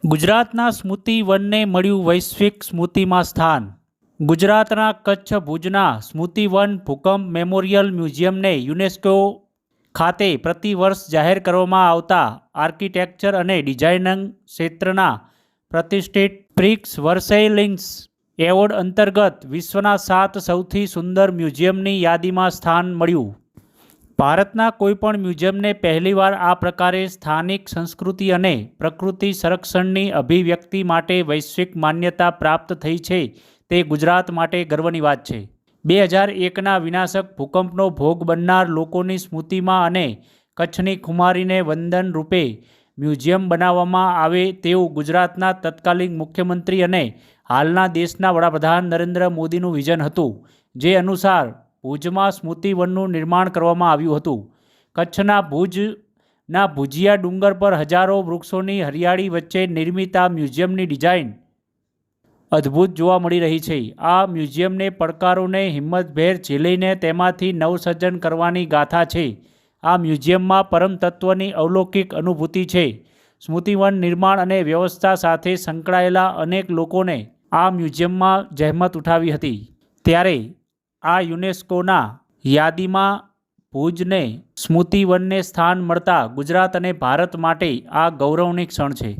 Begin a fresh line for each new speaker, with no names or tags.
ગુજરાતના સ્મૃતિવનને મળ્યું વૈશ્વિક સ્મૃતિમાં સ્થાન. ગુજરાતના કચ્છ ભુજના સ્મૃતિવન ભૂકંપ મેમોરિયલ મ્યુઝિયમને યુનેસ્કો ખાતે પ્રતિવર્ષ જાહેર કરવામાં આવતા આર્કિટેક્ચર અને ડિઝાઇનિંગ ક્ષેત્રના પ્રતિષ્ઠિત પ્રિક્સ વર્સેલિંગ્સ એવોર્ડ અંતર્ગત વિશ્વના 7 સૌથી સુંદર મ્યુઝિયમની યાદીમાં સ્થાન મળ્યું. ભારતના કોઈપણ મ્યુઝિયમને પહેલીવાર આ પ્રકારે સ્થાનિક સંસ્કૃતિ અને પ્રકૃતિ સંરક્ષણની અભિવ્યક્તિ માટે વૈશ્વિક માન્યતા પ્રાપ્ત થઈ છે તે ગુજરાત માટે ગર્વની વાત છે. 2001ના વિનાશક ભૂકંપનો ભોગ બનનાર લોકોની સ્મૃતિમાં અને કચ્છની ખુમારીને વંદન રૂપે મ્યુઝિયમ બનાવવામાં આવે તેવું ગુજરાતના તત્કાલીન મુખ્યમંત્રી અને હાલના દેશના વડાપ્રધાન નરેન્દ્ર મોદીનું વિઝન હતું, જે અનુસાર ભુજમાં સ્મૃતિવનનું નિર્માણ કરવામાં આવ્યું હતું. કચ્છના ભુજના ભુજિયા ડુંગર પર હજારો વૃક્ષોની હરિયાળી વચ્ચે નિર્મિત આ મ્યુઝિયમની ડિઝાઇન અદ્ભુત જોવા મળી રહી છે. આ મ્યુઝિયમને પડકારોને હિંમતભેર ઝીલીને તેમાંથી નવસર્જન કરવાની ગાથા છે. આ મ્યુઝિયમમાં પરમ તત્વની અલૌકિક અનુભૂતિ છે. સ્મૃતિવન નિર્માણ અને વ્યવસ્થા સાથે સંકળાયેલા અનેક લોકોને આ મ્યુઝિયમમાં જહેમત ઉઠાવી હતી. ત્યારે આ યુનેસ્કોના યાદીમાં ભુજને સ્મૃતિવનને સ્થાન મળતા ગુજરાત અને ભારત માટે આ ગૌરવની ક્ષણ છે.